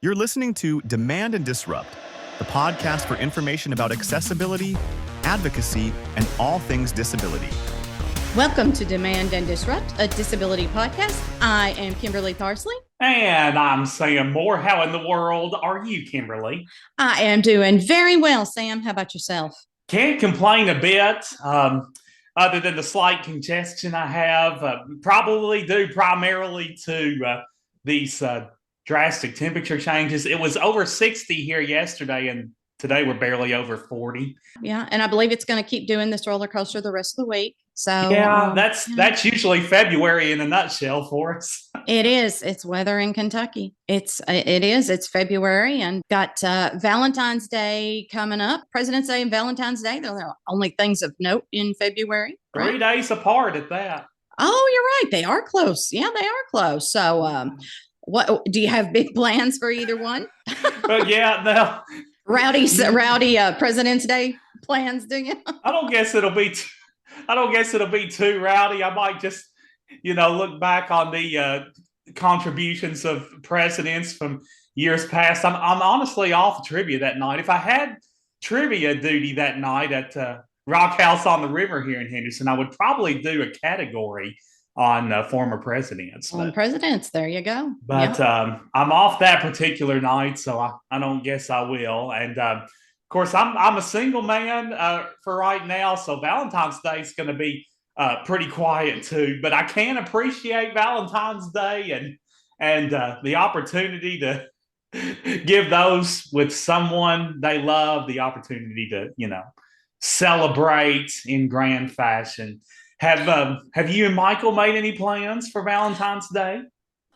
You're listening to Demand and Disrupt, the podcast for information about accessibility, advocacy, and all things disability. Welcome to Demand and Disrupt, a disability podcast. I am Kimberly Parsley. And I'm Sam Moore. How in the world are you, Kimberly? I am doing very well, Sam. How about yourself? Can't complain a bit, other than the slight congestion I have. Probably due primarily to these drastic temperature changes. It was over 60 here yesterday, and today we're barely over 40. Yeah, and I believe it's going to keep doing this roller coaster the rest of the week. So yeah, that's usually February in a nutshell for us. It is. It's weather in Kentucky. It is. It's February and got Valentine's Day coming up. President's Day and Valentine's Day. They're the only things of note in February. Right? 3 days apart at that. Oh, you're right. They are close. Yeah, they are close. So what do you have big plans for either one? But yeah, no. Rowdy President's Day plans, do you? I don't guess it'll be too rowdy. I might just, look back on the contributions of presidents from years past. I'm honestly off trivia that night. If I had trivia duty that night at Rock House on the River here in Henderson, I would probably do a category on former presidents. On presidents, there you go. But yep. I'm off that particular night, so I don't guess I will. And of course, I'm a single man for right now, so Valentine's Day is going to be pretty quiet too. But I can appreciate Valentine's Day and the opportunity to give those with someone they love the opportunity to celebrate in grand fashion. Have you and Michael made any plans for Valentine's Day?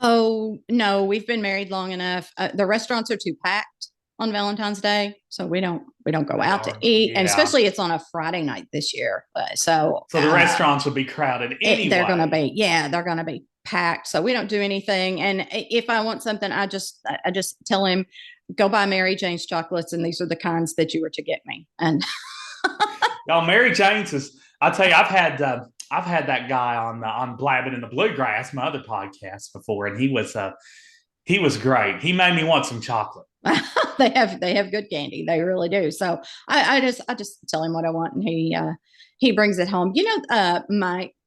Oh, no, we've been married long enough. The restaurants are too packed on Valentine's Day, so we don't go out to eat, and especially it's on a Friday night this year. So the restaurants will be crowded anyway. They're going to be packed. So we don't do anything. And if I want something, I just tell him, go buy Mary Jane's chocolates, and these are the kinds that you were to get me. And Mary Jane's is. I'll tell you, I've had that guy on Blabbing in the Bluegrass, my other podcast before, and he was great. He made me want some chocolate. They have good candy. They really do. So I just tell him what I want, and he brings it home.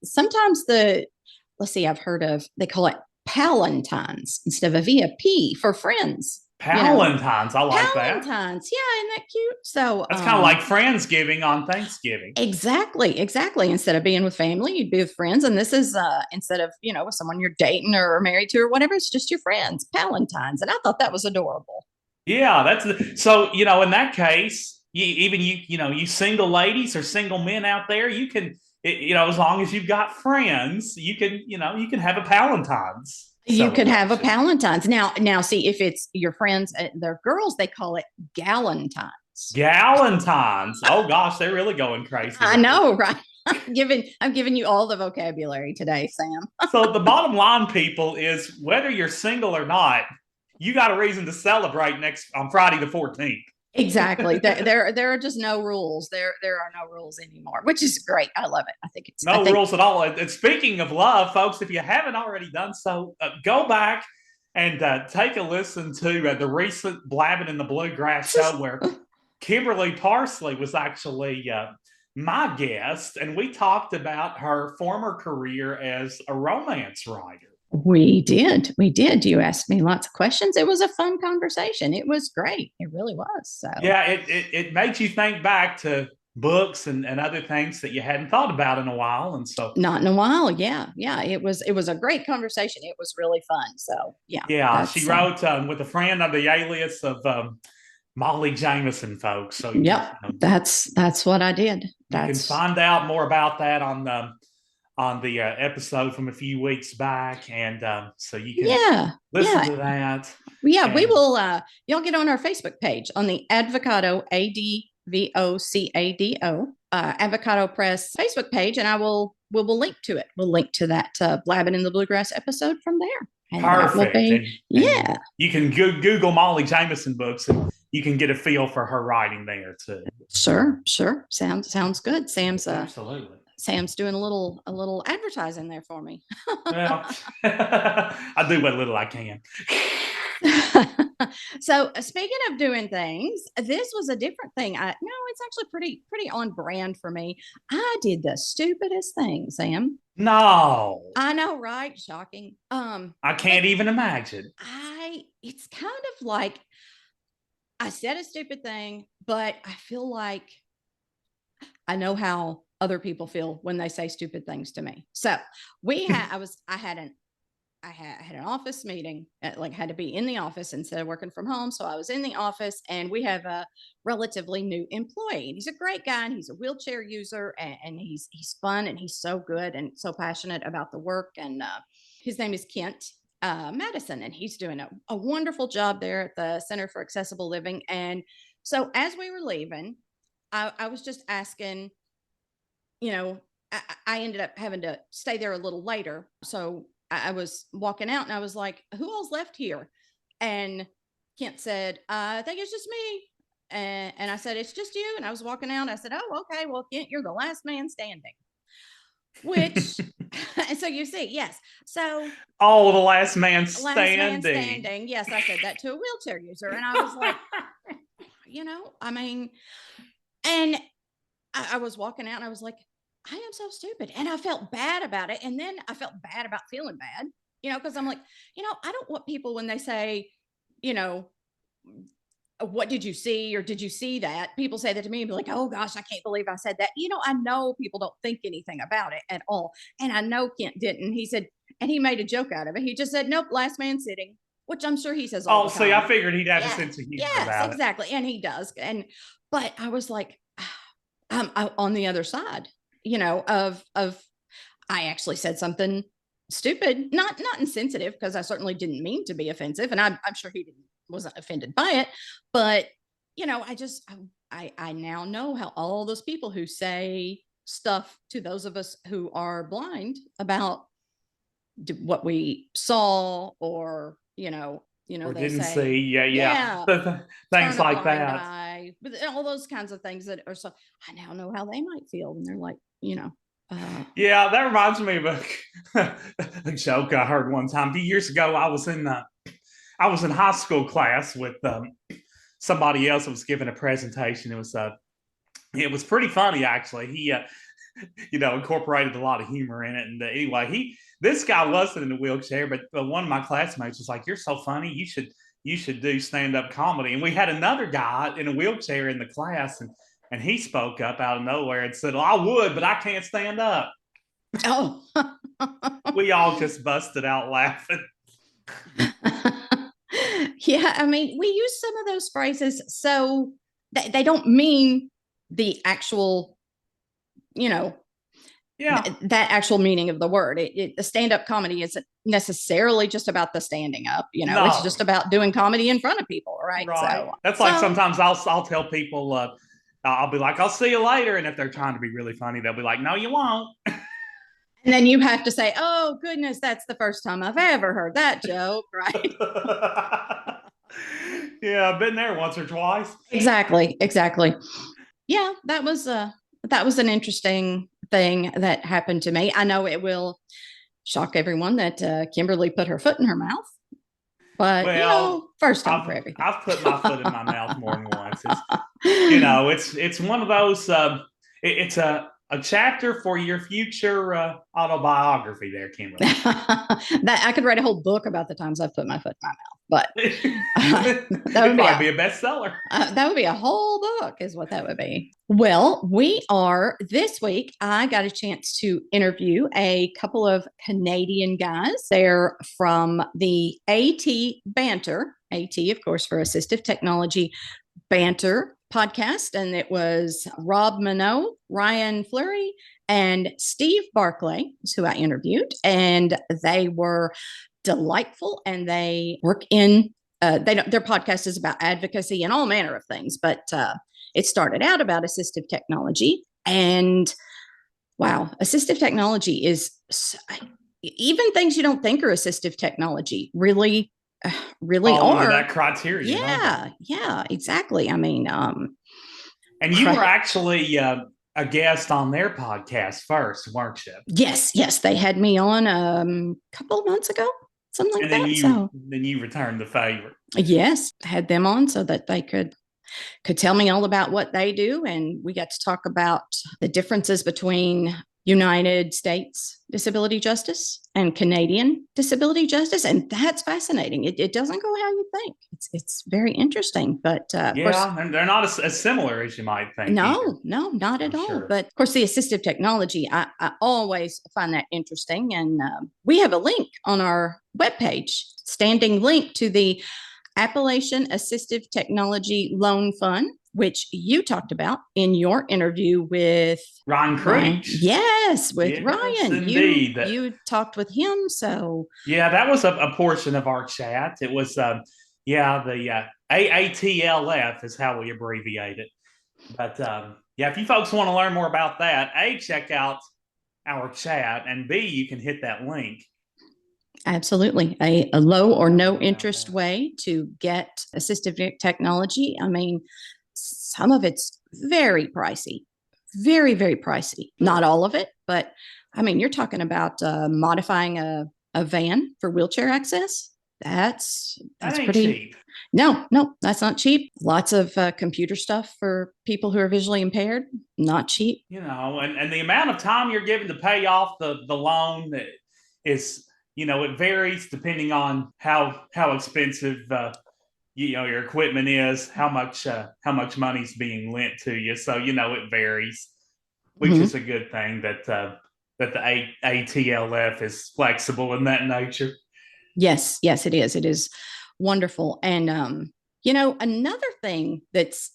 Sometimes I've heard of, they call it Palentines instead of a V, a P for friends. Palentines, I like that. Palentines, yeah, isn't that cute? So that's kind of like Friendsgiving on Thanksgiving. Exactly. Instead of being with family, you'd be with friends, and this is instead of with someone you're dating or married to or whatever, it's just your friends. Palentines, and I thought that was adorable. Yeah, so in that case, you single ladies or single men out there, you can as long as you've got friends, you can have a Palentine's. You could have a Palentine's. Now, see, if it's your friends, they're girls, they call it Galentines. Galentines. Oh gosh, they're really going crazy. I know, right? I'm giving you all the vocabulary today, Sam. So the bottom line, people, is whether you're single or not, you got a reason to celebrate on Friday the 14th. Exactly. There are just no rules. There are no rules anymore, which is great. I love it. I think it's rules at all. And speaking of love, folks, if you haven't already done so, go back and take a listen to the recent Blabbing in the Bluegrass show where Kimberly Parsley was actually my guest, and we talked about her former career as a romance writer. We did. You asked me lots of questions. It was a fun conversation. It was great. It really was. So yeah, it made you think back to books and other things that you hadn't thought about in a while. And so not in a while. Yeah. It was a great conversation. It was really fun. So yeah. Yeah. She wrote with a friend under the alias of Molly Jameson, folks. So yep. That's what I did. You can find out more about that on the episode from a few weeks back, and so you can listen to that. Yeah, we will. Y'all get on our Facebook page on the Advocado, ADVOCADO, Avocado Press Facebook page, and we'll link to it. We'll link to that Blabbing in the Bluegrass episode from there. And perfect. And you can Google Molly Jameson books, and you can get a feel for her writing there too. Sure. Sounds good. Absolutely. Sam's doing a little advertising there for me. Well, I do what little I can. So speaking of doing things, this was a different thing. No, it's actually pretty on brand for me. I did the stupidest thing, Sam. No, I know, right? Shocking. I can't even imagine. It's kind of like I said a stupid thing, but I feel like I know how other people feel when they say stupid things to me. So I had an office meeting, like had to be in the office instead of working from home. So I was in the office, and we have a relatively new employee. He's a great guy, and he's a wheelchair user, and he's fun, and he's so good and so passionate about the work. And his name is Kent Madison, and he's doing a wonderful job there at the Center for Accessible Living. And so as we were leaving, I was just asking, you know, I ended up having to stay there a little later. So I was walking out, and I was like, who all's left here? And Kent said, I think it's just me. And I said, it's just you. And I was walking out. I said, oh, okay. Well, Kent, you're the last man standing. Which, and so you see, yes. So, oh, the last man standing. Last man standing. Yes, I said that to a wheelchair user. And I was like, I mean, and I was walking out, and I was like, I am so stupid. And I felt bad about it. And then I felt bad about feeling bad, because I'm like, I don't want people when they say, what did you see? Or did you see that? People say that to me and be like, oh gosh, I can't believe I said that. I know people don't think anything about it at all. And I know Kent didn't. He said, and he made a joke out of it. He just said, nope, last man sitting, which I'm sure he says all the time. See, I figured he'd have a sense of humor about it. Exactly. And he does. But I was like, I'm on the other side, of I actually said something stupid, not insensitive, because I certainly didn't mean to be offensive. And I'm sure he wasn't offended by it. But, I now know how all those people who say stuff to those of us who are blind about what we saw or, or they didn't say, see. Yeah. Things like that. Eye, but all those kinds of things that are so, I now know how they might feel. And they're like, yeah, that reminds me of a joke I heard one time. A few years ago, I was in high school class with somebody else that was giving a presentation. It was pretty funny, actually. He incorporated a lot of humor in it. And anyway, this guy wasn't in a wheelchair, but one of my classmates was like, "You're so funny. You should do stand-up comedy." And we had another guy in a wheelchair in the class, and he spoke up out of nowhere and said, "Well, I would, but I can't stand up." Oh, we all just busted out laughing. Yeah, I mean, we use some of those phrases so they don't mean the actual, that actual meaning of the word. The stand-up comedy isn't necessarily just about the standing up. No. It's just about doing comedy in front of people, right? So that's like sometimes I'll tell people, I'll be like, "I'll see you later," and if they're trying to be really funny, they'll be like, "No, you won't." And then you have to say, "Oh goodness, that's the first time I've ever heard that joke," right? Yeah, I've been there once or twice. Exactly. Yeah, that was an interesting thing that happened to me. I know it will shock everyone that Kimberly put her foot in her mouth, but first time for everything. I've put my foot in my mouth more than once. It's one of those. It's a chapter for your future autobiography there, Kimberly. That I could write a whole book about the times I've put my foot in my mouth, but that would probably be a bestseller. That would be a whole book is what that would be. Well, this week, I got a chance to interview a couple of Canadian guys. They're from the Banter, AT, of course, for assistive technology, Banter podcast. And it was Rob Minot, Ryan Fleury, and Steve Barclay is who I interviewed. And they were delightful, and they work in their podcast is about advocacy and all manner of things, but it started out about assistive technology. And wow, assistive technology is even things you don't think are assistive technology really are that criteria. Yeah, exactly. I mean, and you were actually a guest on their podcast first, weren't you? Yes, they had me on a couple of months ago. something like And that. So then you returned the favor. yes, had them on so that they could tell me all about what they do. And we got to talk about the differences between United States disability justice and Canadian disability justice. And that's fascinating. It doesn't go how you think. It's very interesting. But of course, And they're not as similar as you might think. no, not at all. Sure. But of course, the assistive technology, I always find that interesting. And we have a link on our webpage, standing link to the Appalachian Assistive Technology Loan Fund, which you talked about in your interview with Ryan Creech. Yes, with Ryan. Indeed. You talked with him. So yeah, that was a portion of our chat. It was the AATLF is how we abbreviate it. But if you folks want to learn more about that, A, check out our chat, and B, you can hit that link. Absolutely. A low or no interest way to get assistive technology. I mean, some of it's very pricey, very, very pricey. Not all of it, but I mean, you're talking about modifying a van for wheelchair access. That's pretty cheap. No, that's not cheap. Lots of computer stuff for people who are visually impaired. Not cheap. And the amount of time you're given to pay off the loan is, it varies depending on how expensive your equipment is, how much money's being lent to you. So it varies, which is a good thing that the ATLF is flexible in that nature. Yes, it is. It is wonderful. And another thing that's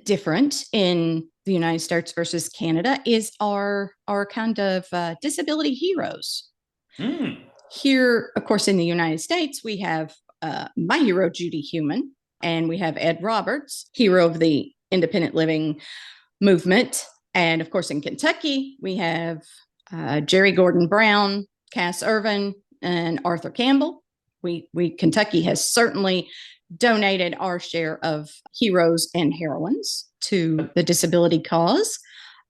different in the United States versus Canada is our kind of disability heroes. Here, of course, in the United States, we have my hero, Judy Heumann, and we have Ed Roberts, hero of the independent living movement. And of course, in Kentucky, we have Jerry Gordon Brown, Cass Irvin, and Arthur Campbell. Kentucky has certainly donated our share of heroes and heroines to the disability cause.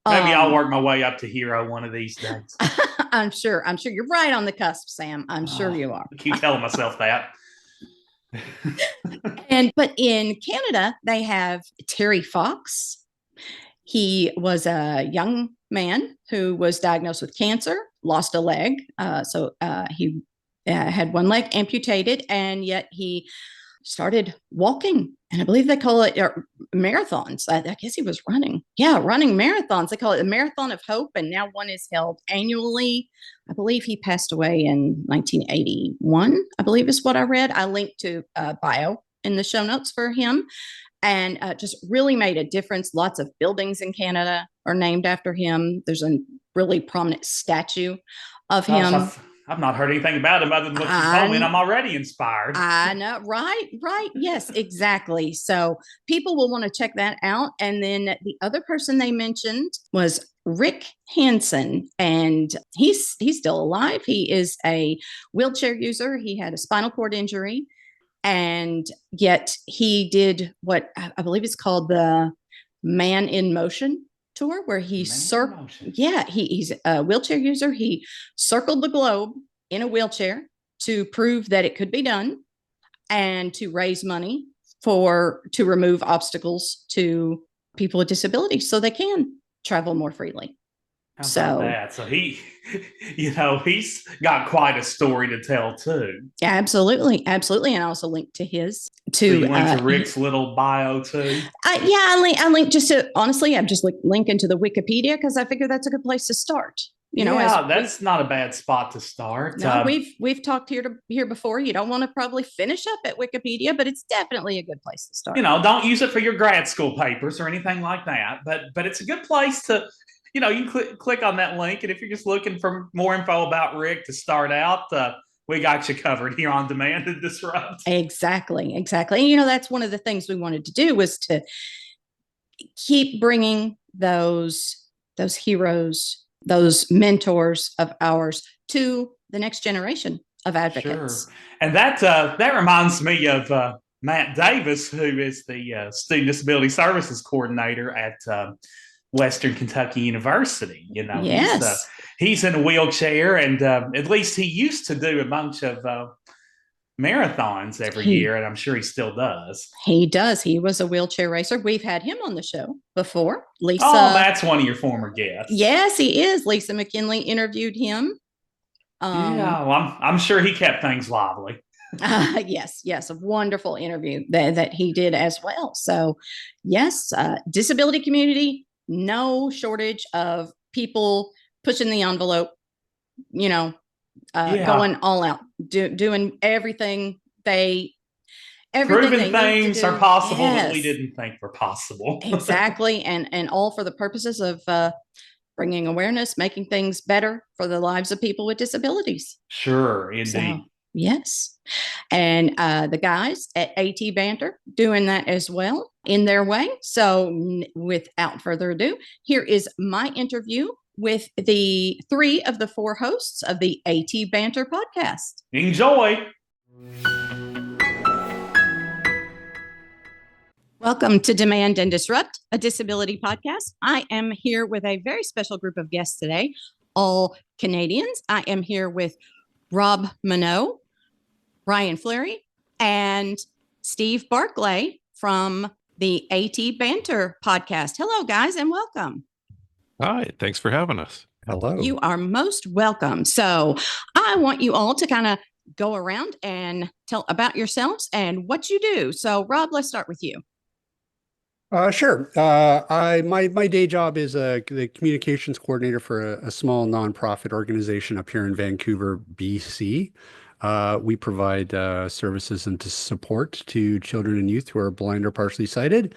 Maybe I'll work my way up to hero one of these days. I'm sure you're right on the cusp, Sam. I'm sure you are. I keep telling myself that. But in Canada, they have Terry Fox. He was a young man who was diagnosed with cancer, lost a leg. So he had one leg amputated, and yet he started walking. And I believe they call it marathons. I guess he was running. Yeah, running marathons. They call it the Marathon of Hope. And now one is held annually. I believe he passed away in 1981, I believe is what I read. I linked to a bio in the show notes for him. And just really made a difference. Lots of buildings in Canada are named after him. There's a really prominent statue of him. I've not heard anything about him other than what you told me, and I'm already inspired. I know, right. Yes, exactly. So people will want to check that out. And then the other person they mentioned was Rick Hansen, and he's still alive. He is a wheelchair user. He had a spinal cord injury, and yet he did what I believe is called the Man in Motion tour, where he's a wheelchair user. He circled the globe in a wheelchair to prove that it could be done and to raise money to remove obstacles to people with disabilities so they can travel more freely. How about that? So he's got quite a story to tell too. Absolutely. And I also linked to his So you linked to Rick's little bio too. I linked just to honestly. I'm just linking to the Wikipedia because I figure that's a good place to start. That's not a bad spot to start. No, we've talked here before. You don't want to probably finish up at Wikipedia, but it's definitely a good place to start. Don't use it for your grad school papers or anything like that. But it's a good place to. You can click on that link, and if you're just looking for more info about Rick to start out, we got you covered here on Demand and Disrupt. Exactly. And that's one of the things we wanted to do was to keep bringing those heroes, those mentors of ours to the next generation of advocates. Sure. And that reminds me of Matt Davis, who is the Student Disability Services Coordinator at Western Kentucky University. Yes. He's in a wheelchair, and at least he used to do a bunch of marathons every year, and I'm sure he still does. He does. He was a wheelchair racer. We've had him on the show before. Lisa. Oh, that's one of your former guests. Yes, he is. Lisa McKinley interviewed him. Yeah, well, I'm sure he kept things lively. Yes, a wonderful interview that he did as well. So, yes, disability community, no shortage of people pushing the envelope, going all out, doing everything they proving things are possible that we Yes. didn't think were possible. Exactly, and all for the purposes of bringing awareness, making things better for the lives of people with disabilities. Sure, indeed. So, yes. And the guys at AT Banter doing that as well in their way. So without further ado, here is my interview with the 3 of the 4 hosts of the AT Banter podcast. Enjoy. Welcome to Demand and Disrupt, a disability podcast. I am here with a very special group of guests today, all Canadians. I am here with Rob Minot, Ryan Fleury, and Steve Barclay from the AT Banter podcast. Hello, guys, and welcome. Hi, thanks for having us. Hello. You are most welcome. So I want you all to kind of go around and tell about yourselves and what you do. So Rob, let's start with you. Sure. My day job is the communications coordinator for a small nonprofit organization up here in Vancouver, BC. We provide services and support to children and youth who are blind or partially sighted.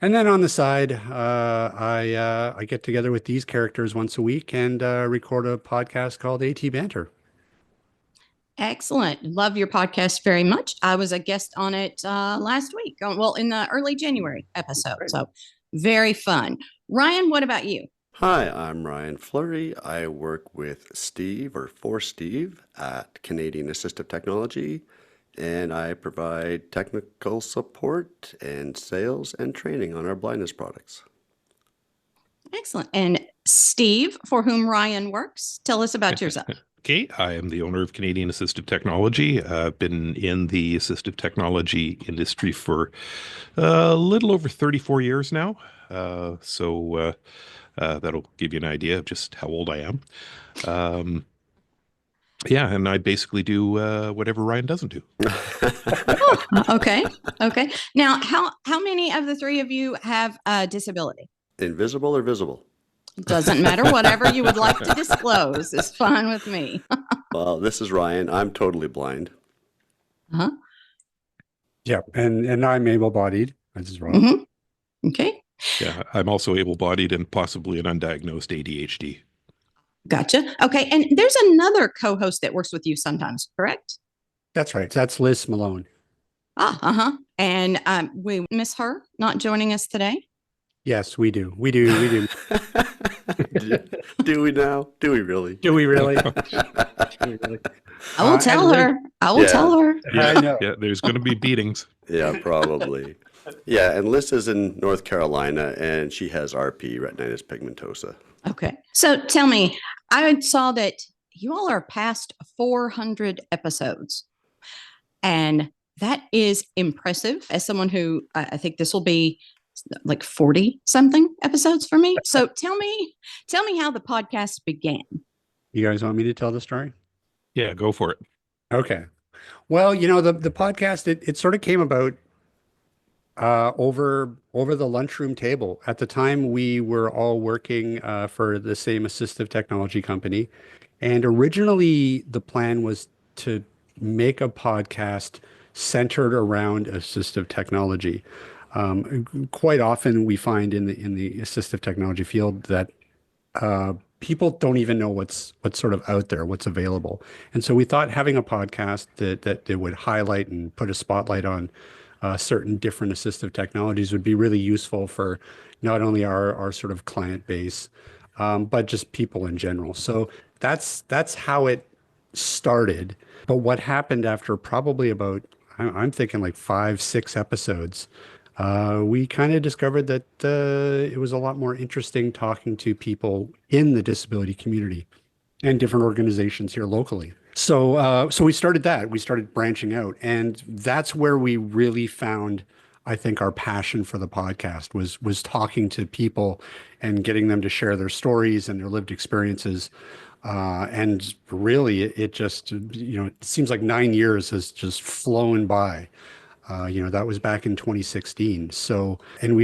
And then on the side, I get together with these characters once a week and record a podcast called AT Banter. Excellent. Love your podcast very much. I was a guest on it last week, in the early January episode. Great. So very fun. Ryan, what about you? Hi, I'm Ryan Fleury. I work with Steve or for Steve at Canadian Assistive Technology, and I provide technical support and sales and training on our blindness products. Excellent. And Steve, for whom Ryan works, tell us about yourself. Okay, I am the owner of Canadian Assistive Technology. I've been in the assistive technology industry for a little over 34 years now. So that'll give you an idea of just how old I am. Yeah, and I basically do whatever Ryan doesn't do. Okay. Now, how many of the 3 of you have a disability? Invisible or visible? Doesn't matter. Whatever you would like to disclose is fine with me. Well, this is Ryan. I'm totally blind. Uh-huh. Yeah, and I'm able-bodied. This is Rob. Mm-hmm. Okay. Yeah, I'm also able-bodied and possibly an undiagnosed ADHD. Gotcha. Okay. And there's another co-host that works with you sometimes, correct? That's right. That's Liz Malone. And we miss her not joining us today. Yes, we do. We do. Do we now? Do we really? Do we really? I will tell her. I will tell her. Yeah, I know. yeah, there's going to be beatings. Yeah, probably. Yeah, and Liz is in North Carolina, and she has RP, retinitis pigmentosa. Okay. So tell me, I saw that you all are past 400 episodes. And that is impressive as someone who I think this will be like 40 something episodes for me. So tell me how the podcast began. You guys want me to tell the story? Yeah, go for it. Okay. Well, the podcast, it sort of came about over the lunchroom table. At the time, we were all working for the same assistive technology company. And originally, the plan was to make a podcast centered around assistive technology. Quite often, we find in the assistive technology field that people don't even know what's sort of out there, what's available. And so we thought having a podcast that would highlight and put a spotlight on certain different assistive technologies would be really useful for not only our sort of client base, but just people in general. So that's how it started. But what happened after probably about, I'm thinking like 5-6 episodes, we kind of discovered that it was a lot more interesting talking to people in the disability community and different organizations here locally. So we started that. We started branching out, and that's where we really found, I think, our passion for the podcast was talking to people and getting them to share their stories and their lived experiences. And really, it just, it seems like 9 years has just flown by. That was back in 2016. So, and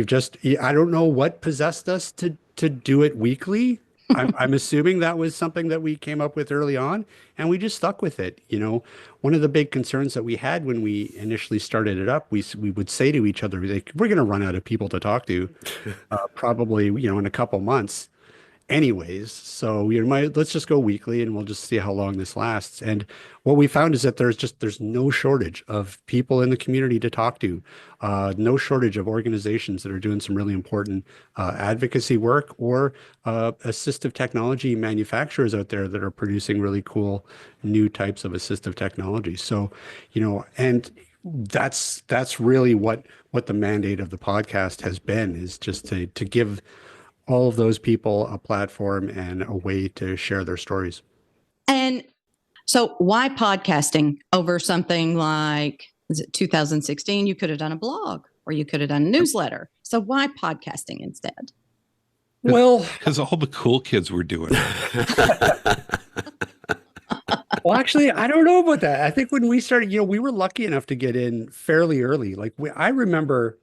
I don't know what possessed us to do it weekly. I'm assuming that was something that we came up with early on, and we just stuck with it. One of the big concerns that we had when we initially started it up, we would say to each other, like, we're going to run out of people to talk to, probably, in a couple months. Anyways, so let's just go weekly and we'll just see how long this lasts. And what we found is that there's no shortage of people in the community to talk to, no shortage of organizations that are doing some really important advocacy work, or assistive technology manufacturers out there that are producing really cool new types of assistive technology. So, and that's really what the mandate of the podcast has been, is just to give all of those people a platform and a way to share their stories. And so why podcasting over something like, is it 2016? You could have done a blog, or you could have done a newsletter. So why podcasting instead? Well, because all the cool kids were doing it. Well, actually, I don't know about that. I think when we started, we were lucky enough to get in fairly early. Like I remember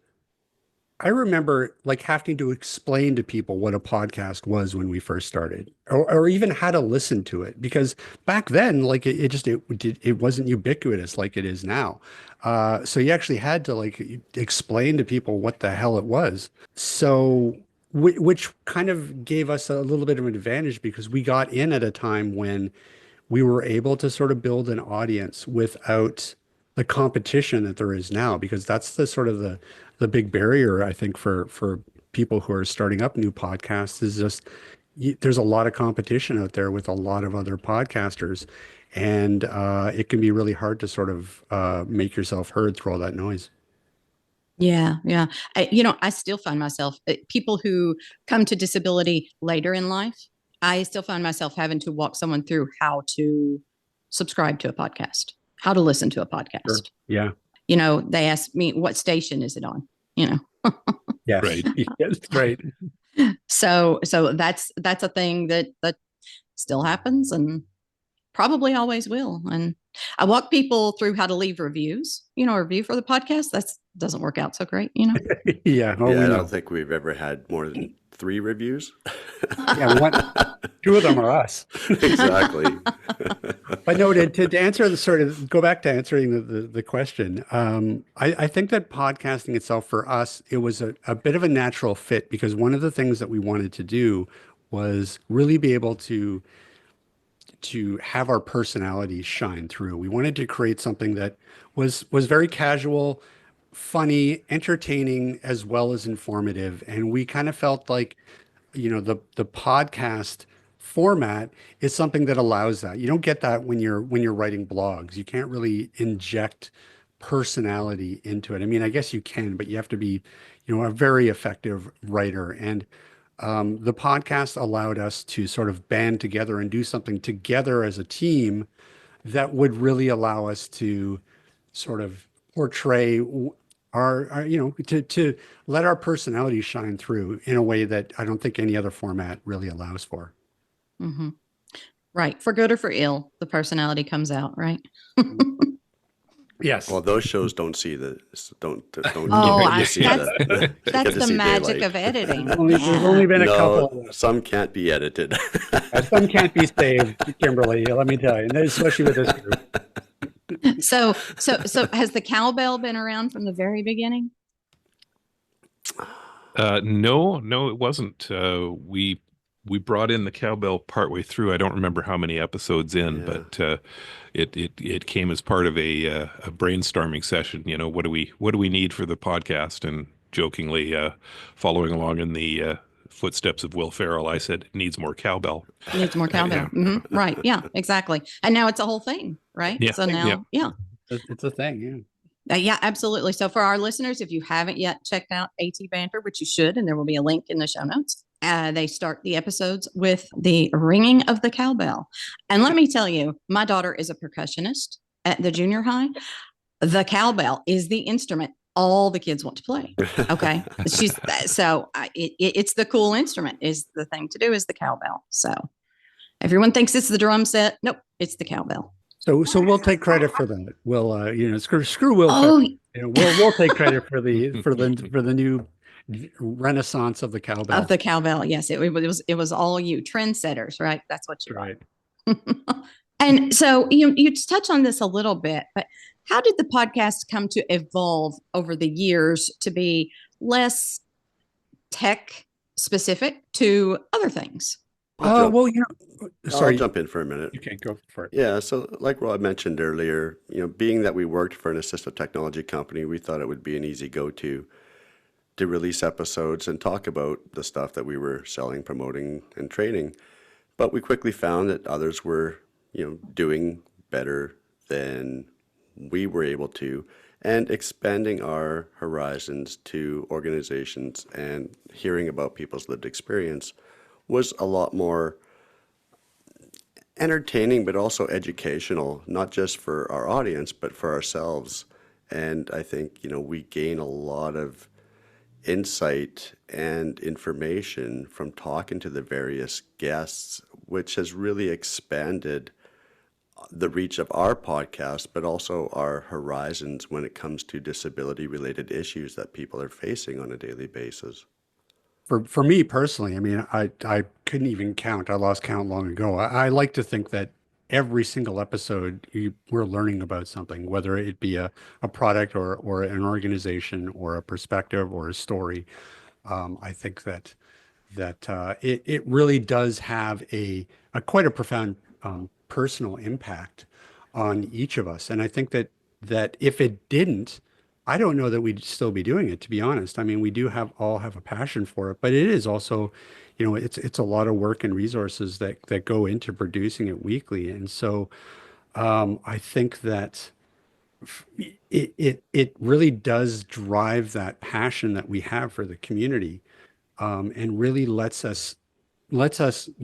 like having to explain to people what a podcast was when we first started, or even how to listen to it, because back then, like it wasn't ubiquitous like it is now. So you actually had to like explain to people what the hell it was. So which kind of gave us a little bit of an advantage, because we got in at a time when we were able to sort of build an audience without the competition that there is now, because that's the sort of the big barrier, I think, for people who are starting up new podcasts, is just there's a lot of competition out there with a lot of other podcasters, and it can be really hard to sort of make yourself heard through all that noise. Yeah. I still find myself, people who come to disability later in life, I still find myself having to walk someone through how to subscribe to a podcast, how to listen to a podcast. Sure. Yeah. They ask me, what station is it on? Yes. Right. Yes, right. So that's a thing that still happens and probably always will. And I walk people through how to leave reviews, a review for the podcast. That doesn't work out so great, Yeah. Oh, Yeah, I know. don't think we've ever had more than 3 reviews. Yeah, 2 of them are us. Exactly. But no, to answer go back to answering the question. I think that podcasting itself, for us, it was a bit of a natural fit, because one of the things that we wanted to do was really be able to have our personalities shine through. We wanted to create something that was very casual, funny, entertaining, as well as informative. And we kind of felt like, the podcast format is something that allows that. You don't get that when you're writing blogs. You can't really inject personality into it. I mean, I guess you can, but you have to be, a very effective writer. And the podcast allowed us to sort of band together and do something together as a team that would really allow us to sort of portray our to let our personality shine through in a way that I don't think any other format really allows for. Mm-hmm. Right. For good or for ill, the personality comes out, right? Yes. Well, those shows don't see don't Oh, get to see the that's the magic daylight. of editing. There's only been a couple of those. Some can't be edited. Some can't be saved, Kimberly, let me tell you, and especially with this group. So has the cowbell been around from the very beginning? No, it wasn't. We brought in the cowbell partway through. I don't remember how many episodes in, but it came as part of a brainstorming session. What do we need for the podcast? And jokingly, following along in the footsteps of Will Ferrell, I said, it needs more cowbell. It needs more cowbell. Yeah. Mm-hmm. Right. Yeah, exactly. And now it's a whole thing, right? Yeah. So now, yeah. It's a thing, Yeah, absolutely. So for our listeners, if you haven't yet checked out AT Banter, which you should, and there will be a link in the show notes, They start the episodes with the ringing of the cowbell. And let me tell you, my daughter is a percussionist at the junior high. The cowbell is the instrument all the kids want to play. Okay. It's the cool instrument is the thing to do is the cowbell. So everyone thinks it's the drum set. Nope. It's the cowbell. So we'll take credit for that. We'll screw Will. Oh, We'll take credit for the new renaissance of the cowbell. Of the cowbell. Yes. It was all you trendsetters, right? That's what you right. And so you touch on this a little bit, but how did the podcast come to evolve over the years to be less tech specific to other things? Sorry. I'll jump in for a minute. You can't go for it. Yeah, so like Rob mentioned earlier, being that we worked for an assistive technology company, we thought it would be an easy go-to to release episodes and talk about the stuff that we were selling, promoting, and training. But we quickly found that others were, doing better than we were able to, and expanding our horizons to organizations and hearing about people's lived experience was a lot more entertaining, but also educational, not just for our audience, but for ourselves. And I think, we gain a lot of insight and information from talking to the various guests, which has really expanded the reach of our podcast, but also our horizons when it comes to disability-related issues that people are facing on a daily basis. For me personally, I mean, I couldn't even count. I lost count long ago. I like to think that every single episode we're learning about something, whether it be a product or an organization or a perspective or a story. I think that it really does have a quite a profound personal impact on each of us. And I think that if it didn't, I don't know that we'd still be doing it, to be honest. I mean, we do all have a passion for it, but it is also, it's a lot of work and resources that go into producing it weekly. And so I think that it really does drive that passion that we have for the community, and really lets us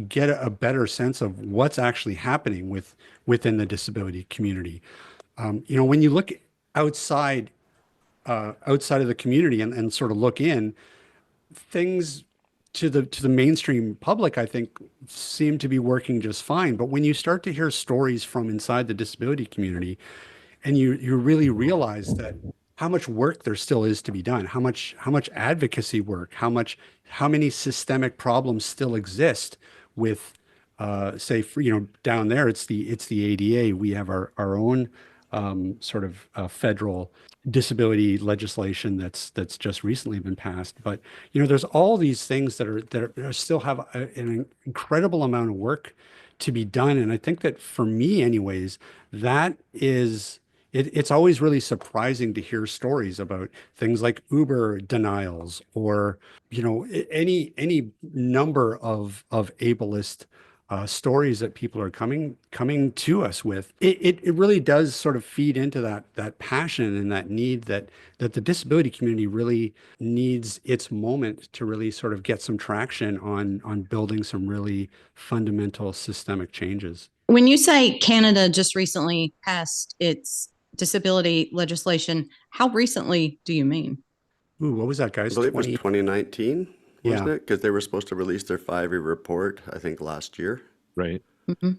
get a better sense of what's actually happening within the disability community. When you look outside of the community and sort of look in, things to the mainstream public, I think, seem to be working just fine. But when you start to hear stories from inside the disability community, and you really realize that how much work there still is to be done, how much advocacy work, how many systemic problems still exist with, say, down there, it's the ADA. We have our own sort of federal disability legislation that's just recently been passed. But there's all these things that are still have an incredible amount of work to be done. And I think that for me, anyways, that is. It's always really surprising to hear stories about things like Uber denials or, any number of ableist stories that people are coming to us with. It really does sort of feed into that passion and that need that the disability community really needs its moment to really sort of get some traction on building some really fundamental systemic changes. When you say Canada just recently passed its disability legislation, how recently do you mean? Ooh, what was that, guys? I believe it was 2019, wasn't Yeah. it? Because they were supposed to release their 5-year report, I think, last year. Right. Mm-hmm.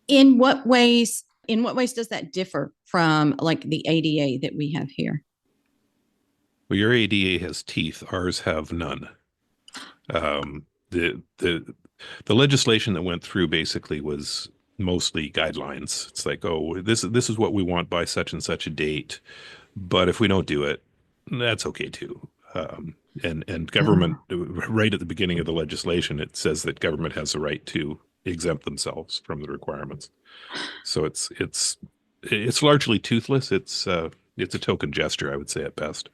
In what ways does that differ from like the ADA that we have here? Well, your ADA has teeth. Ours have none. The legislation that went through basically was mostly guidelines. It's like, oh, this is what we want by such and such a date, but if we don't do it, that's okay too. And government, right at the beginning of the legislation, it says that government has the right to exempt themselves from the requirements. So it's largely toothless. It's a token gesture, I would say, at best.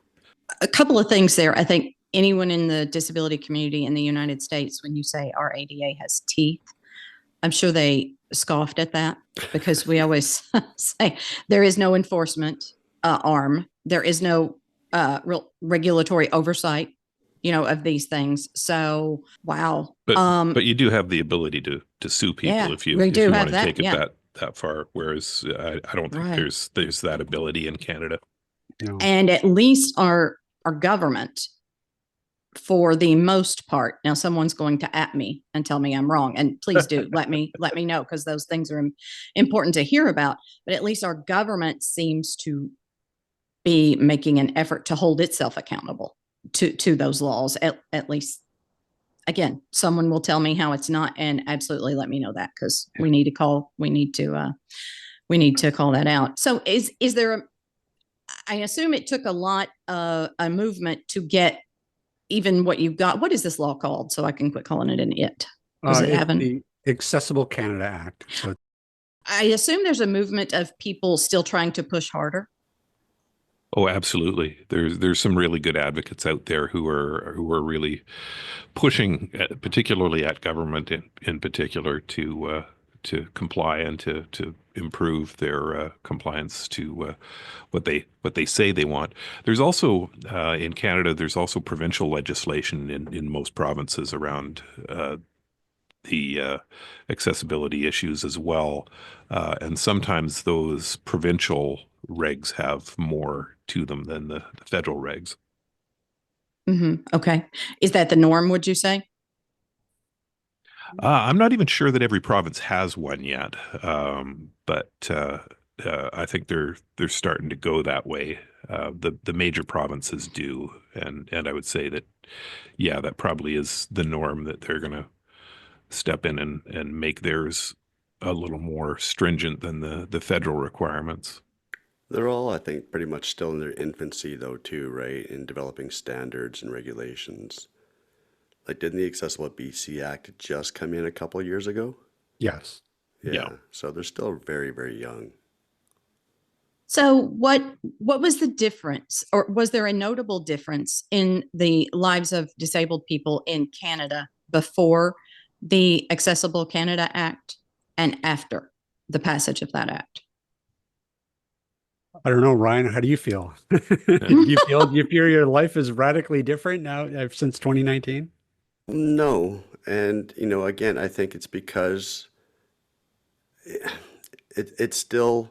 A couple of things there. I think anyone in the disability community in the United States, when you say our ADA has teeth, I'm sure they scoffed at that because we always say there is no enforcement arm. There is no real regulatory oversight of these things. So, wow. But you do have the ability to sue people Yeah, if you we do want have to that, take it yeah. that far. Whereas I don't think Right. there's that ability in Canada. No. And at least our government, for the most part, now someone's going to at me and tell me I'm wrong, and please do let me know, because those things are important to hear about. But at least our government seems to be making an effort to hold itself accountable to those laws. At least, again, someone will tell me how it's not, and absolutely let me know that, because we need to call that out. So is there I assume it took a lot of a movement to get even what you've got. What is this law called? So I can quit calling it an it. Does it have the Accessible Canada Act. So I assume there's a movement of people still trying to push harder. Oh, absolutely. There's some really good advocates out there who are really pushing, particularly at government in particular, to comply and to improve their compliance to what they say they want. There's also in Canada, there's also provincial legislation in most provinces around the accessibility issues as well. And sometimes those provincial regs have more to them than the federal regs. Okay. Is that the norm, would you say? I'm not even sure that every province has one yet, but I think they're starting to go that way. The major provinces do, and I would say that, yeah, that probably is the norm, that they're going to step in and make theirs a little more stringent than the federal requirements. They're all, I think, pretty much still in their infancy, though, too, right? In developing standards and regulations. Like, didn't the Accessible BC Act just come in a couple of years ago? yes. Yeah. So they're still very, very young. So what was the difference, or was there a notable difference in the lives of disabled people in Canada before the Accessible Canada Act and after the passage of that act? I don't know, Ryan, how do you feel? Do you feel your life is radically different now since 2019? No. And, again, I think it's because it's still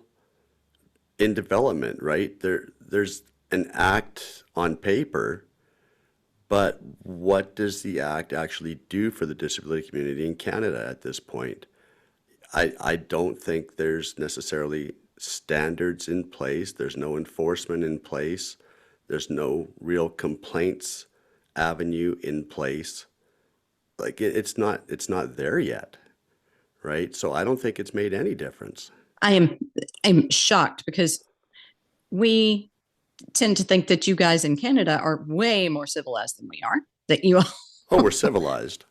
in development, right? There's an act on paper, but what does the act actually do for the disability community in Canada at this point? I don't think there's necessarily standards in place. There's no enforcement in place. There's no real complaints avenue in place. Like it's not there yet, right? So I don't think it's made any difference. I'm shocked, because we tend to think that you guys in Canada are way more civilized than we are. That you Oh, we're civilized.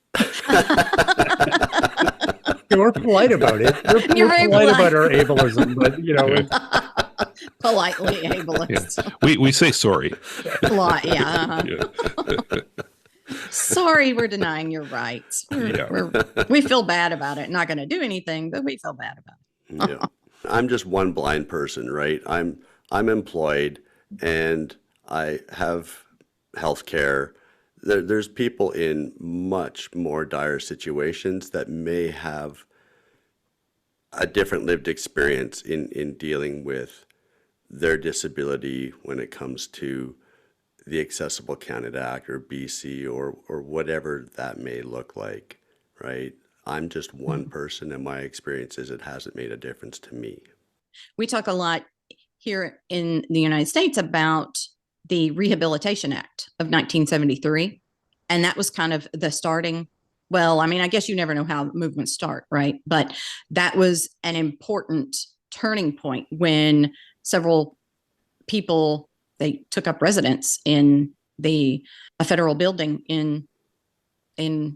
We're polite about it. You're We're very polite about polite. our ableism, but politely ableist. Yeah. We say sorry. Polite, yeah. Yeah. Sorry, we're denying your rights. We feel bad about it. Not going to do anything, but we feel bad about it. Yeah. I'm just one blind person, right? I'm employed and I have health care. There's people in much more dire situations that may have a different lived experience in dealing with their disability when it comes to the Accessible Canada Act or BC or whatever that may look like, right? I'm just one person, and my experience is it hasn't made a difference to me. We talk a lot here in the United States about the Rehabilitation Act of 1973. And that was kind of the starting. Well, I mean, I guess you never know how movements start, right? But that was an important turning point when several people, they took up residence in a federal building in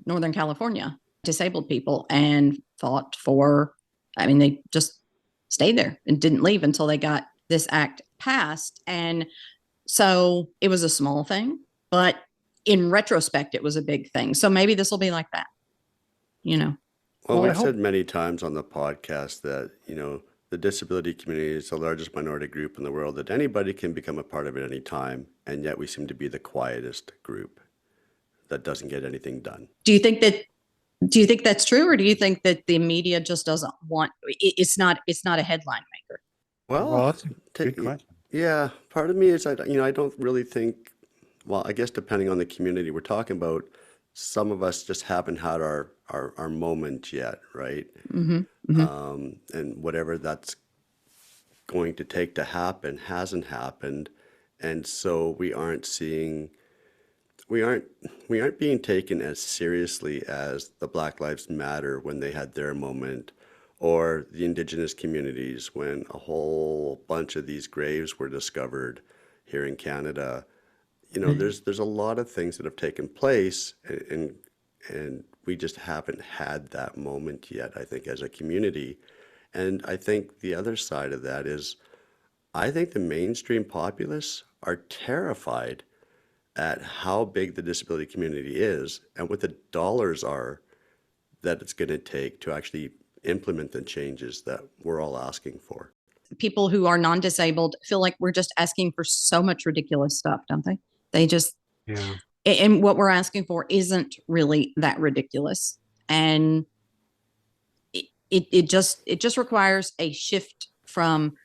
Northern California, disabled people, and fought for, I mean, they just stayed there and didn't leave until they got this act passed. And so it was a small thing, but in retrospect, it was a big thing. So maybe this will be like that, Well, we've said many times on the podcast that, the disability community is the largest minority group in the world, that anybody can become a part of it any time, and yet we seem to be the quietest group. that doesn't get anything done. Do you think that's true, or do you think that the media just doesn't want it's not a headline maker? Well, that's a good question. yeah, part of me is I don't really think, well, I guess depending on the community we're talking about, some of us just haven't had our moment yet, right? And whatever that's going to take to happen hasn't happened, and so we aren't being taken as seriously as the Black Lives Matter when they had their moment, or the Indigenous communities when a whole bunch of these graves were discovered here in Canada. There's a lot of things that have taken place, and we just haven't had that moment yet, I think, as a community. And I think the other side of that is, I think the mainstream populace are terrified at how big the disability community is and what the dollars are that it's going to take to actually implement the changes that we're all asking for. People who are non-disabled feel like we're just asking for so much ridiculous stuff, don't they? They just, Yeah. and what we're asking for isn't really that ridiculous. And it just requires a shift from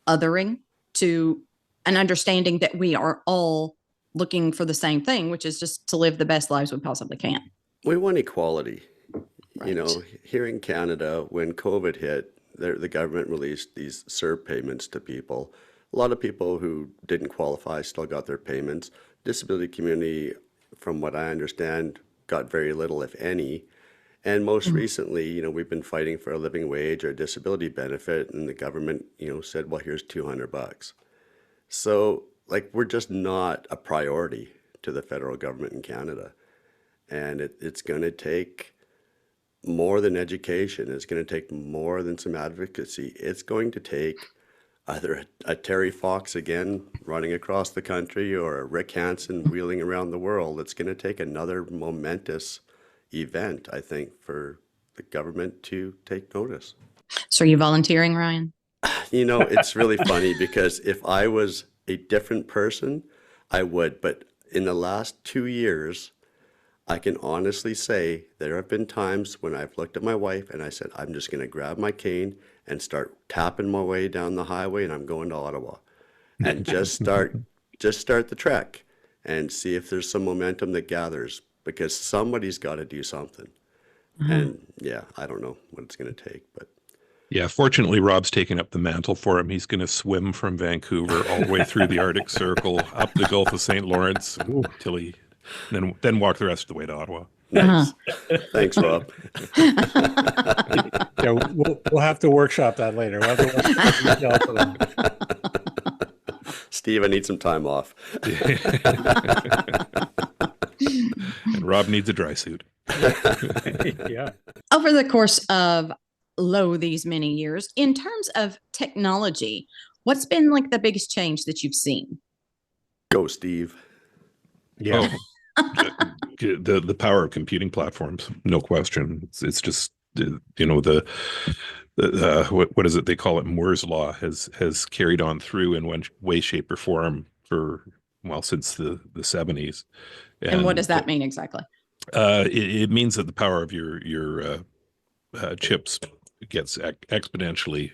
othering to an understanding that we are all looking for the same thing, which is just to live the best lives we possibly can. We want equality. Right. Here in Canada, when COVID hit, the government released these CERB payments to people. A lot of people who didn't qualify still got their payments. Disability community, from what I understand, got very little, if any. And most recently, we've been fighting for a living wage or a disability benefit, and the government, said, well, here's $200. So, we're just not a priority to the federal government in Canada. And it's going to take more than education. It's going to take more than some advocacy. It's going to take either a Terry Fox again running across the country, or a Rick Hansen wheeling around the world. It's going to take another momentous event, I think, for the government to take notice. So are you volunteering, Ryan? It's really funny, because if I was a different person, I would. But in the last 2 years, I can honestly say there have been times when I've looked at my wife and I said, I'm just going to grab my cane and start tapping my way down the highway, and I'm going to Ottawa, and just start the trek and see if there's some momentum that gathers, because somebody's got to do something. And yeah, I don't know what it's going to take, but Yeah, fortunately, Rob's taken up the mantle for him. He's going to swim from Vancouver all the way through the Arctic Circle, up the Gulf of St. Lawrence, till he then walk the rest of the way to Ottawa. nice. Thanks, Rob. Yeah, we'll have to workshop that later. We'll have to workshop for that. Steve, I need some time off. And Rob needs a dry suit. Yeah. Over the course of these many years, in terms of technology, what's been the biggest change that you've seen? Go, Steve. Yeah. The power of computing platforms, no question. It's just what is it they call it? Moore's law has carried on through in one way, shape, or form since the 70s. And what does that mean exactly? It means that the power of your chips gets exponentially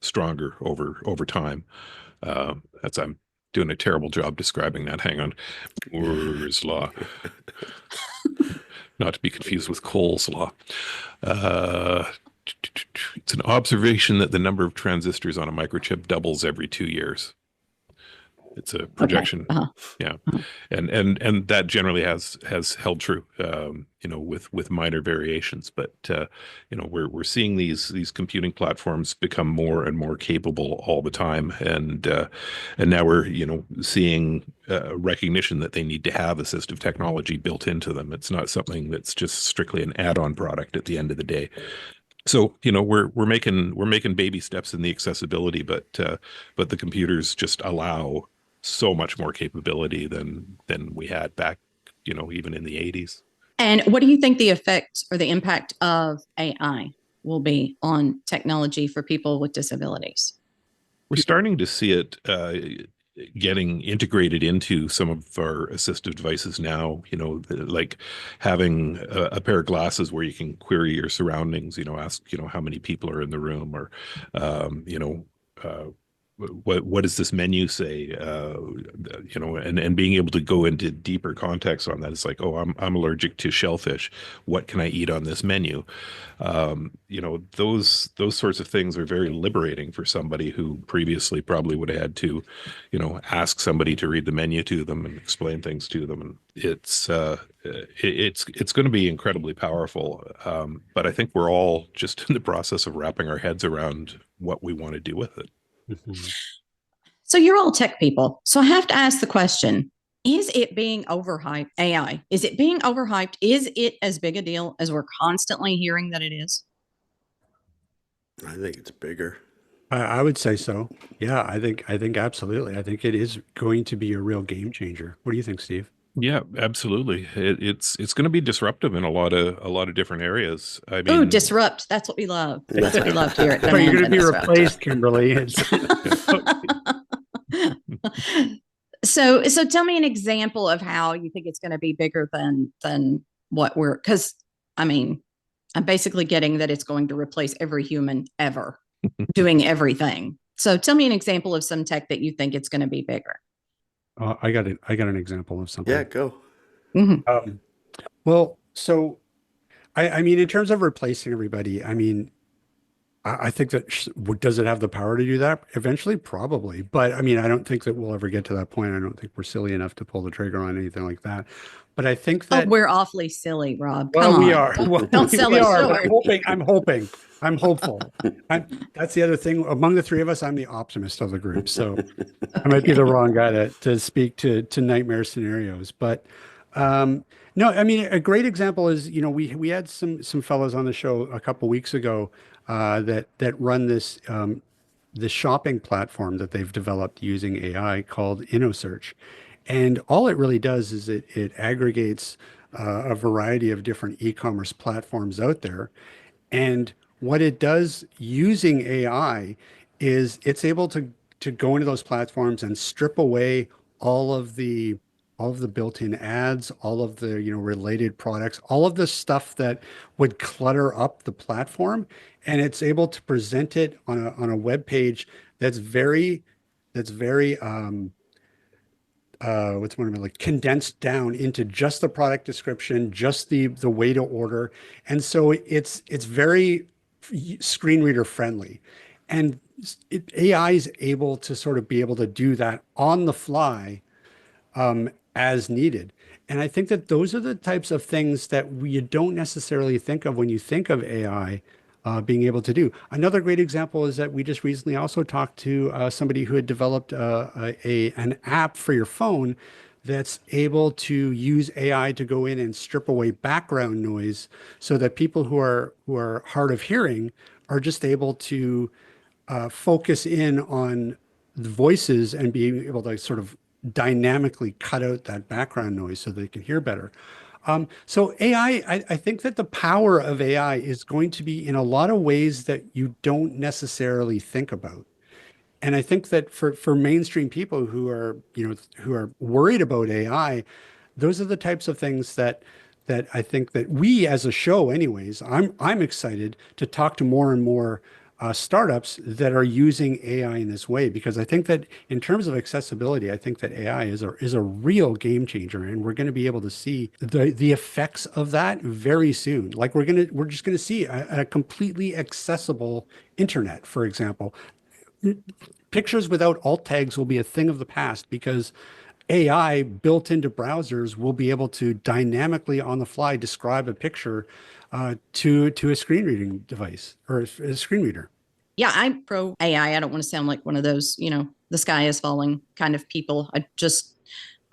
stronger over time. I'm doing a terrible job describing that. Hang on. Moore's law. Not to be confused with Cole's law. It's an observation that the number of transistors on a microchip doubles every 2 years. It's a projection. Okay. Yeah. And that generally has held true, with minor variations. But, we're seeing these computing platforms become more and more capable all the time. And now we're, seeing recognition that they need to have assistive technology built into them. It's not something that's just strictly an add-on product at the end of the day. So, we're making baby steps in the accessibility, but the computers just allow so much more capability than we had back, even in the 80s. And what do you think the effect or the impact of AI will be on technology for people with disabilities? We're starting to see it getting integrated into some of our assistive devices now, like having a pair of glasses where you can query your surroundings, ask, how many people are in the room, or, what does this menu say? And being able to go into deeper context on that. It's like, oh, I'm allergic to shellfish. What can I eat on this menu? Those sorts of things are very liberating for somebody who previously probably would have had to, ask somebody to read the menu to them and explain things to them. And it's going to be incredibly powerful. But I think we're all just in the process of wrapping our heads around what we want to do with it. Mhm. So you're all tech people. So I have to ask the question, is it being overhyped? AI, is it being overhyped? Is it as big a deal as we're constantly hearing that it is? I think it's bigger. I would say so. Yeah, I think absolutely. I think it is going to be a real game changer. What do you think, Steve? Yeah, absolutely. It's going to be disruptive in a lot of different areas. I Oh, mean, disrupt. That's what we love. That's what we love to hear at So you're going to be Demand and replaced, Kimberly. So tell me an example of how you think it's going to be bigger than what we're, because I mean, I'm basically getting that it's going to replace every human ever doing everything. So tell me an example of some tech that you think it's going to be bigger. I got an example of something. Yeah, go. Mhm. Well, so I mean, in terms of replacing everybody, I mean, I think that does it have the power to do that? Eventually, probably. But I mean, I don't think that we'll ever get to that point. I don't think we're silly enough to pull the trigger on anything like that. But I think Oh, that we're awfully silly, Rob. well, Come we on. are. Well, Don't sell we us are. short. I'm hopeful. That's the other thing. Among the three of us, I'm the optimist of the group. So I might be the wrong guy to speak to nightmare scenarios. But no, I mean, a great example is, we had some fellows on the show a couple weeks ago that run this shopping platform that they've developed using AI called InnoSearch. And all it really does is it aggregates a variety of different e-commerce platforms out there. And what it does using AI is it's able to go into those platforms and strip away all of the built-in ads, all of the related products, all of the stuff that would clutter up the platform, and it's able to present it on a web page that's very what's one of them like condensed down into just the product description, just the way to order. And so it's very screen reader friendly. And AI is able to sort of be able to do that on the fly as needed. And I think that those are the types of things that you don't necessarily think of when you think of AI being able to do. Another great example is that we just recently also talked to somebody who had developed an app for your phone that's able to use AI to go in and strip away background noise so that people who are hard of hearing are just able to focus in on the voices and being able to sort of dynamically cut out that background noise so they can hear better. So AI, I think that the power of AI is going to be in a lot of ways that you don't necessarily think about. And I think that for mainstream people who are worried about AI, those are the types of things that I think that we as a show, anyways, I'm excited to talk to more and more startups that are using AI in this way, because I think that in terms of accessibility, I think that AI is a real game changer, and we're going to be able to see the effects of that very soon. Like we're just going to see a completely accessible internet, for example. Pictures without alt tags will be a thing of the past because AI built into browsers will be able to dynamically on the fly describe a picture to a screen reading device or a screen reader. Yeah, I'm pro AI. I don't want to sound like one of those, the sky is falling kind of people.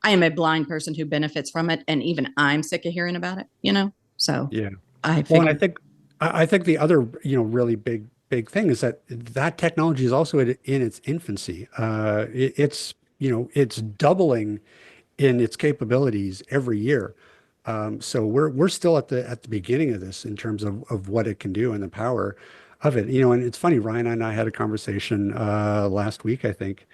I am a blind person who benefits from it. And even I'm sick of hearing about it. So Yeah. I Well, and figured, I think the other, really big thing is that technology is also in its infancy. It's doubling in its capabilities every year. So we're still at the beginning of this in terms of what it can do and the power of it. And it's funny, Ryan and I had a conversation last week, I think,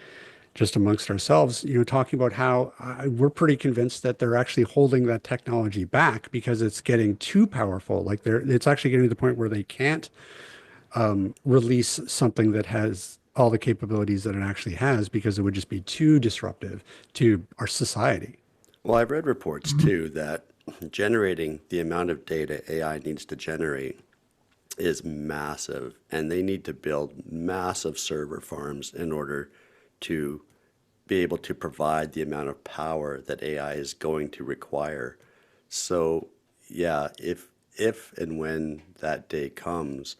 just amongst ourselves, talking about how we're pretty convinced that they're actually holding that technology back because it's getting too powerful. Like it's actually getting to the point where they can't release something that has all the capabilities that it actually has because it would just be too disruptive to our society. Well, I've read reports too that generating the amount of data AI needs to generate is massive, and they need to build massive server farms in order to be able to provide the amount of power that AI is going to require. So, yeah, if and when that day comes,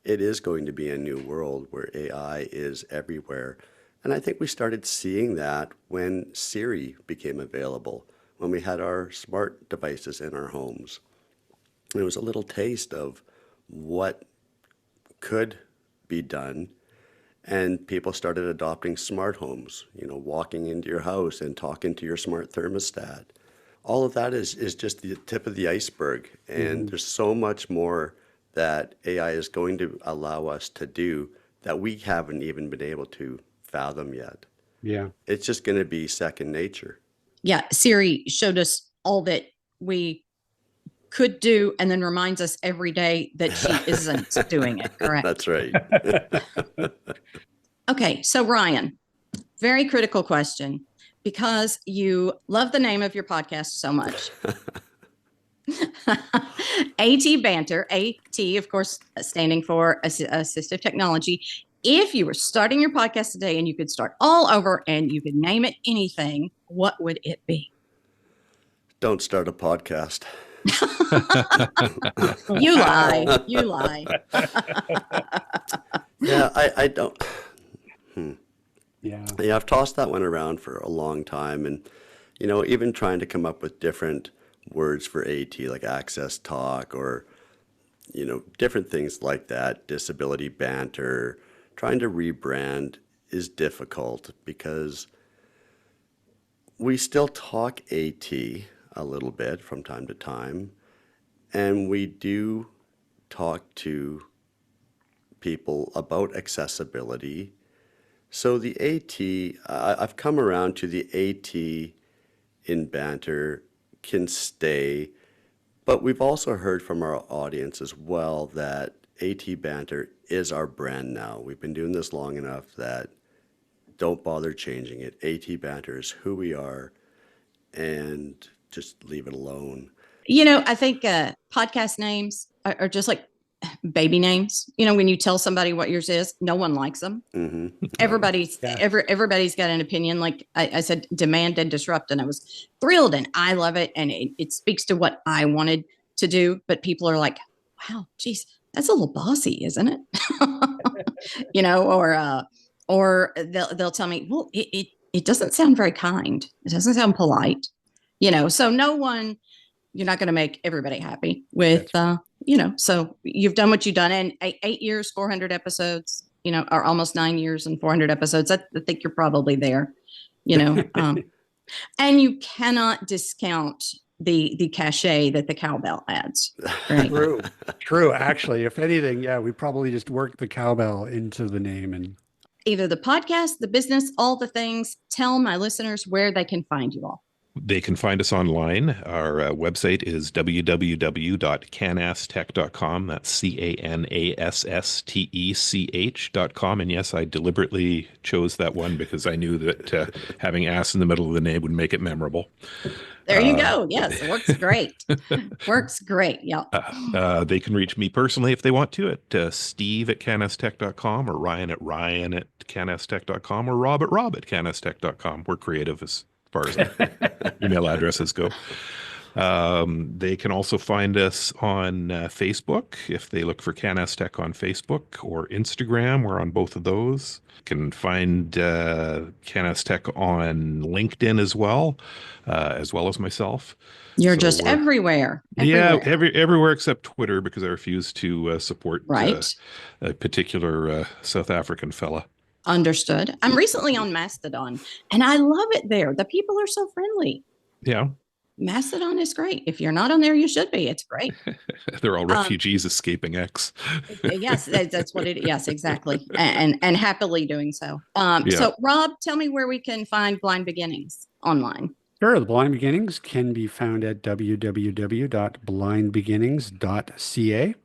it is going to be a new world where AI is everywhere. And I think we started seeing that when Siri became available, when we had our smart devices in our homes. It was a little taste of what could be done, and people started adopting smart homes, walking into your house and talking to your smart thermostat. All of that is just the tip of the iceberg, and there's so much more that AI is going to allow us to do that we haven't even been able to fathom yet. Yeah. It's just going to be second nature. Yeah. Siri showed us all that we could do and then reminds us every day that she isn't doing it. Correct. That's right. Okay. So Ryan, very critical question because you love the name of your podcast so much. AT Banter, AT, of course, standing for assistive technology. If you were starting your podcast today and you could start all over and you could name it anything, what would it be? Don't start a podcast. You lie. You lie. Yeah, I don't. Yeah. Yeah, I've tossed that one around for a long time, and even trying to come up with different words for AT, like access talk, or different things like that. Disability banter. Trying to rebrand is difficult because we still talk AT a little bit from time to time, and we do talk to people about accessibility. So the AT, I've come around to the AT in Banter can stay, but we've also heard from our audience as well that AT Banter is our brand now. We've been doing this long enough that don't bother changing it. AT Banter is who we are, and just leave it alone. I think podcast names are just like baby names. When you tell somebody what yours is, no one likes them. Mm-hmm. Everybody's got an opinion. Like I said, demand and disrupt, and I was thrilled, and I love it, and it speaks to what I wanted to do. But people are like, "Wow, geez, that's a little bossy, isn't it?" Or they'll tell me, "Well, it doesn't sound very kind. It doesn't sound polite." So no one. You're not going to make everybody happy with, so you've done what you've done in 8 years, 400 episodes, or almost 9 years and 400 episodes. I think you're probably there, and you cannot discount the cachet that the cowbell adds. Right? True. Actually, if anything, yeah, we probably just worked the cowbell into the name. And Either the podcast, the business, all the things. Tell my listeners where they can find you all. They can find us online. Our website is www.canassTech.com. That's CANASSTECH.com. And yes, I deliberately chose that one because I knew that having ass in the middle of the name would make it memorable. There you go. Yes, it works great. Works great. Yeah. They can reach me personally if they want to at steve@canassTech.com or ryan@canassTech.com or rob@canassTech.com. We're creative as far as email addresses go. They can also find us on Facebook if they look for Canass Tech on Facebook or Instagram. We're on both of those. You can find Canass Tech on LinkedIn as well as myself. You're just everywhere. Yeah, everywhere except Twitter because I refuse to support right. A particular South African fella. Understood. I'm recently on Mastodon, and I love it there. The people are so friendly. Yeah. Mastodon is great. If you're not on there, you should be. It's great. They're all refugees escaping X. Yes, that's what it is. Yes, exactly. And happily doing so. Yeah. So Rob, tell me where we can find Blind Beginnings online. Sure. The Blind Beginnings can be found at www.blindbeginnings.ca.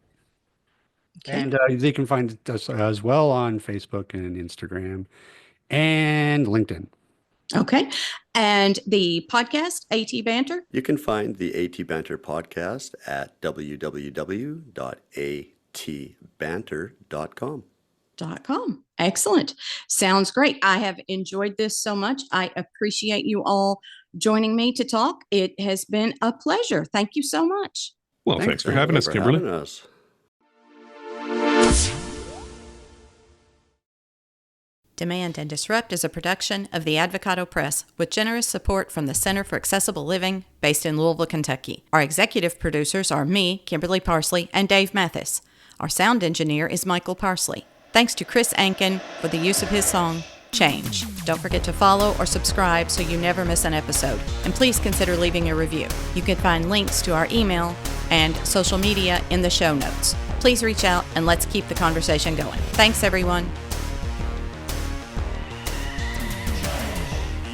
Okay. And they can find us as well on Facebook and Instagram and LinkedIn. Okay. And the podcast, AT Banter? You can find the AT Banter podcast at www.atbanter.com. Excellent. Sounds great. I have enjoyed this so much. I appreciate you all joining me to talk. It has been a pleasure. Thank you so much. Well, thanks for having us, Kimberly. Having us. Demand and Disrupt is a production of the Advocado Press with generous support from the Center for Accessible Living based in Louisville, Kentucky. Our executive producers are me, Kimberly Parsley, and Dave Mathis. Our sound engineer is Michael Parsley. Thanks to Chris Ankin for the use of his song, Change. Don't forget to follow or subscribe so you never miss an episode. And please consider leaving a review. You can find links to our email and social media in the show notes. Please reach out and let's keep the conversation going. Thanks, everyone.